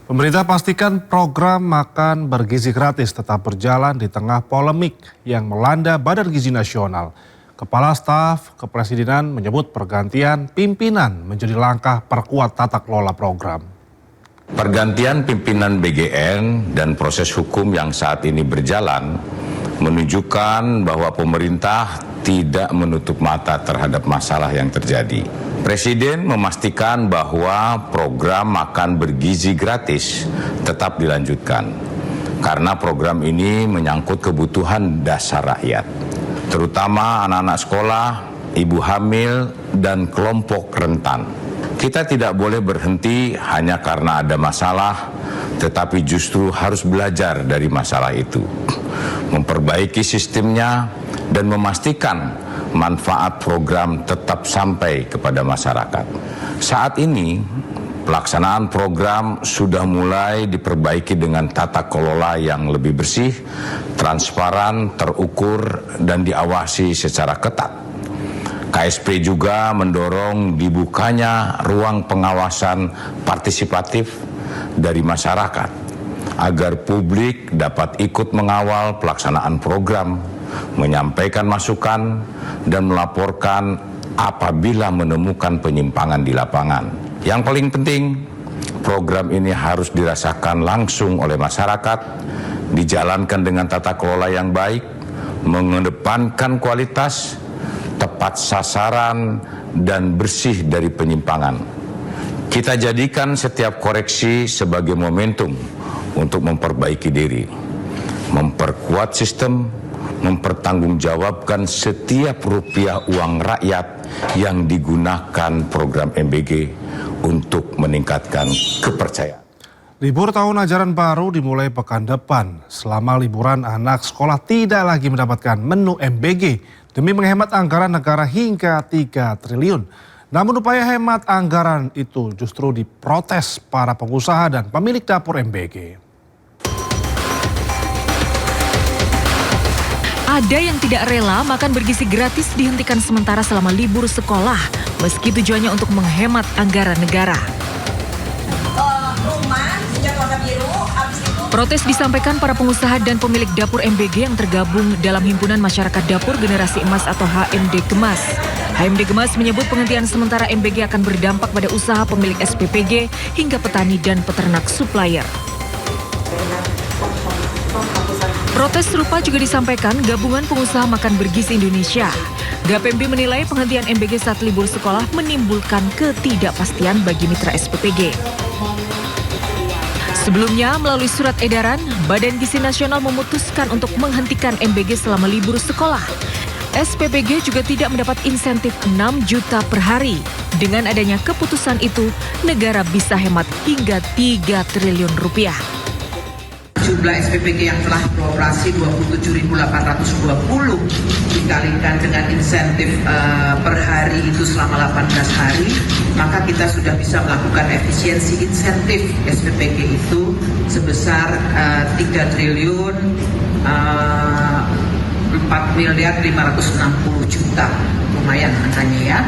Pemerintah pastikan program makan bergizi gratis tetap berjalan di tengah polemik yang melanda Badan Gizi Nasional. Kepala Staf Kepresidenan menyebut pergantian pimpinan menjadi langkah perkuat tata kelola program. Pergantian pimpinan BGN dan proses hukum yang saat ini berjalan menunjukkan bahwa pemerintah tidak menutup mata terhadap masalah yang terjadi. Presiden memastikan bahwa program makan bergizi gratis tetap dilanjutkan karena program ini menyangkut kebutuhan dasar rakyat, terutama anak-anak sekolah, ibu hamil, dan kelompok rentan. Kita tidak boleh berhenti hanya karena ada masalah, tetapi justru harus belajar dari masalah itu, memperbaiki sistemnya, dan memastikan manfaat program tetap sampai kepada masyarakat. Saat ini, pelaksanaan program sudah mulai diperbaiki dengan tata kelola yang lebih bersih, transparan, terukur, dan diawasi secara ketat. KSP juga mendorong dibukanya ruang pengawasan partisipatif dari masyarakat agar publik dapat ikut mengawal pelaksanaan program, menyampaikan masukan, dan melaporkan apabila menemukan penyimpangan di lapangan. Yang paling penting, program ini harus dirasakan langsung oleh masyarakat, dijalankan dengan tata kelola yang baik, mengedepankan kualitas, tepat sasaran, dan bersih dari penyimpangan. Kita jadikan setiap koreksi sebagai momentum untuk memperbaiki diri, memperkuat sistem, mempertanggungjawabkan setiap rupiah uang rakyat yang digunakan program MBG untuk meningkatkan kepercayaan. Libur tahun ajaran baru dimulai pekan depan. Selama liburan, anak sekolah tidak lagi mendapatkan menu MBG demi menghemat anggaran negara hingga 3 triliun. Namun upaya hemat anggaran itu justru diprotes para pengusaha dan pemilik dapur MBG. Ada yang tidak rela makan bergizi gratis dihentikan sementara selama libur sekolah, meski tujuannya untuk menghemat anggaran negara. Protes disampaikan para pengusaha dan pemilik dapur MBG yang tergabung dalam Himpunan Masyarakat Dapur Generasi Emas atau HMD Gemas. HMD Gemas menyebut penghentian sementara MBG akan berdampak pada usaha pemilik SPPG hingga petani dan peternak supplier. Protes serupa juga disampaikan Gabungan Pengusaha Makan Bergizi Indonesia. GAPMB menilai penghentian MBG saat libur sekolah menimbulkan ketidakpastian bagi mitra SPPG. Sebelumnya, melalui surat edaran, Badan Gizi Nasional memutuskan untuk menghentikan MBG selama libur sekolah. SPPG juga tidak mendapat insentif 6 juta per hari. Dengan adanya keputusan itu, negara bisa hemat hingga 3 triliun rupiah. Jumlah SPPG yang telah beroperasi 27.820 dikalikan dengan insentif per hari itu selama 18 hari, maka kita sudah bisa melakukan efisiensi insentif SPPG itu sebesar 3 triliun 4 miliar 560 juta. Lumayan angkanya ya.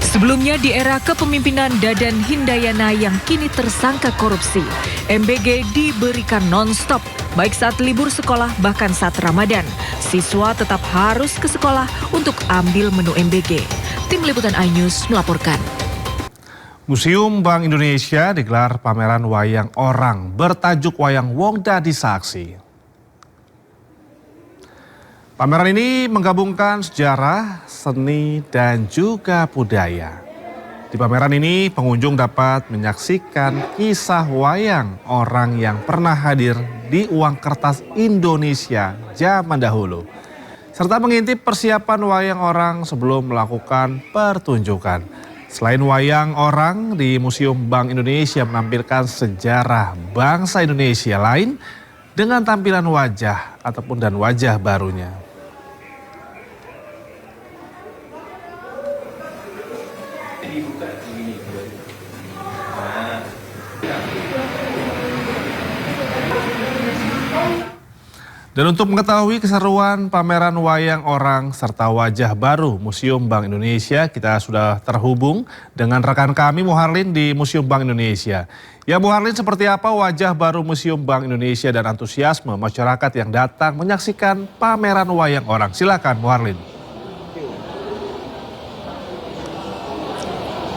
Sebelumnya di era kepemimpinan Dadan Hindayana yang kini tersangka korupsi, MBG diberikan non-stop, baik saat libur sekolah bahkan saat Ramadan. Siswa tetap harus ke sekolah untuk ambil menu MBG. Tim Liputan iNews melaporkan. Museum Bank Indonesia digelar pameran wayang orang bertajuk Wayang Wong Dadi Saksi. Pameran ini menggabungkan sejarah, seni, dan juga budaya. Di pameran ini, pengunjung dapat menyaksikan kisah wayang orang yang pernah hadir di uang kertas Indonesia zaman dahulu, serta mengintip persiapan wayang orang sebelum melakukan pertunjukan. Selain wayang orang, di Museum Bank Indonesia menampilkan sejarah bangsa Indonesia lain dengan tampilan wajah ataupun dan wajah barunya. Dan untuk mengetahui keseruan pameran wayang orang serta wajah baru Museum Bank Indonesia, kita sudah terhubung dengan rekan kami Muharlin di Museum Bank Indonesia. Ya Muharlin, seperti apa wajah baru Museum Bank Indonesia dan antusiasme masyarakat yang datang menyaksikan pameran wayang orang? Silakan Muharlin.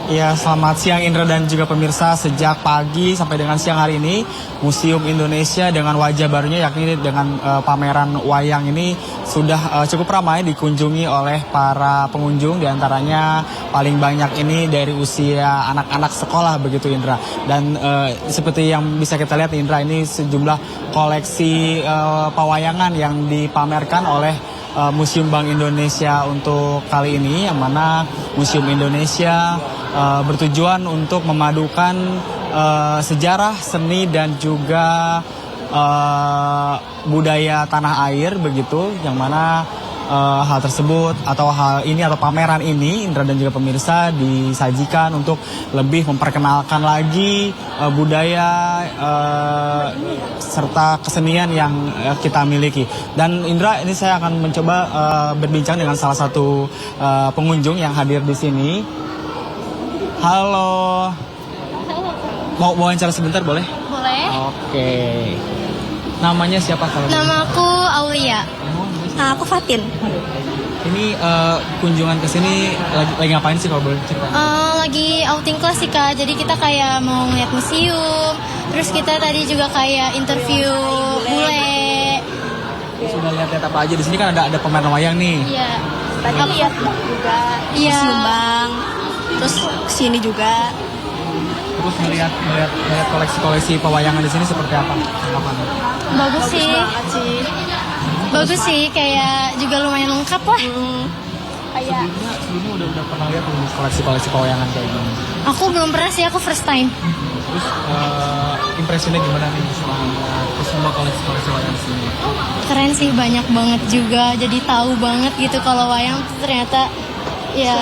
Ya, selamat siang Indra dan juga pemirsa. Sejak pagi sampai dengan siang hari ini, Museum Indonesia dengan wajah barunya yakni dengan pameran wayang ini sudah cukup ramai dikunjungi oleh para pengunjung. Di antaranya paling banyak ini dari usia anak-anak sekolah begitu Indra. Dan seperti yang bisa kita lihat Indra, ini sejumlah koleksi pewayangan yang dipamerkan oleh Museum Bank Indonesia untuk kali ini, yang mana Museum Indonesia bertujuan untuk memadukan sejarah, seni dan juga budaya tanah air begitu, yang mana hal tersebut atau pameran ini Indra dan juga pemirsa disajikan untuk lebih memperkenalkan lagi budaya serta kesenian yang kita miliki. Dan Indra, ini saya akan mencoba berbincang dengan salah satu pengunjung yang hadir di sini. Halo. Mau wawancara sebentar boleh? Boleh. Oke. Namanya siapa kalau? Nama aku Aulia. Aku Fatin. Ini kunjungan ke sini lagi ngapain sih kalau boleh cerita? Lagi outing kelas sih Kak. Jadi kita kayak mau ngeliat museum. Terus kita tadi juga kayak interview bule. Sudah lihat-lihat apa aja di sini? Kan ada pameran wayang nih. Iya. Tadi lihat juga Museum Bank. Terus kesini juga. Terus melihat koleksi-koleksi pewayangan di sini seperti apa? Bagus sih. Bagus sih, kayak juga lumayan lengkap lah. Kayak sebelumnya udah pernah lihat koleksi-koleksi pewayangan kayak gini? aku belum pernah sih, aku first time. Terus impresinya gimana nih semua koleksi-koleksi wayang di sini? Keren sih, banyak banget juga. Jadi tahu banget gitu kalau wayang tuh ternyata ya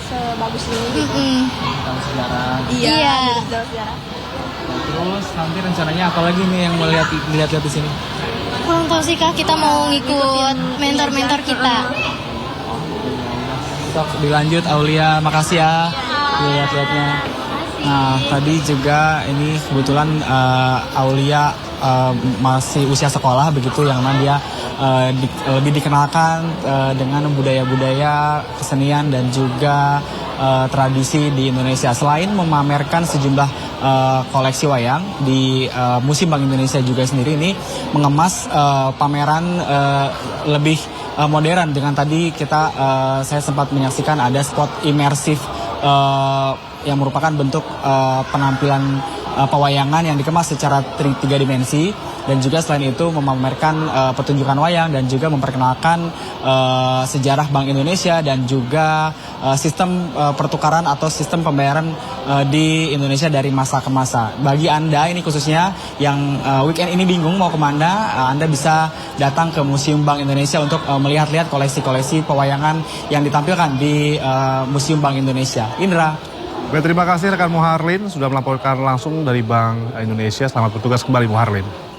sebagus ini. Tahu sejarah. Iya. Terus nanti rencananya apa lagi nih yang mau lihat di sini? Kurang tahu sih Kak, kita mau ngikut mentor-mentor kita. Sok dilanjut Aulia, makasih ya lihat-lihatnya. Nah tadi juga ini kebetulan Aulia masih usia sekolah begitu, yang mana dia lebih dikenalkan dengan budaya-budaya kesenian dan juga tradisi di Indonesia. Selain memamerkan sejumlah koleksi wayang di Museum Bank Indonesia juga sendiri ini mengemas pameran lebih modern dengan tadi saya sempat menyaksikan ada spot imersif yang merupakan bentuk penampilan pewayangan yang dikemas secara 3 dimensi, dan juga selain itu memamerkan pertunjukan wayang dan juga memperkenalkan sejarah Bank Indonesia dan juga sistem pertukaran atau sistem pembayaran di Indonesia dari masa ke masa. Bagi Anda ini khususnya yang weekend ini bingung mau kemana, Anda bisa datang ke Museum Bank Indonesia untuk melihat-lihat koleksi-koleksi pewayangan yang ditampilkan di Museum Bank Indonesia. Indra. Baik, terima kasih rekan Muharlin sudah melaporkan langsung dari Bank Indonesia. Selamat bertugas kembali Muharlin.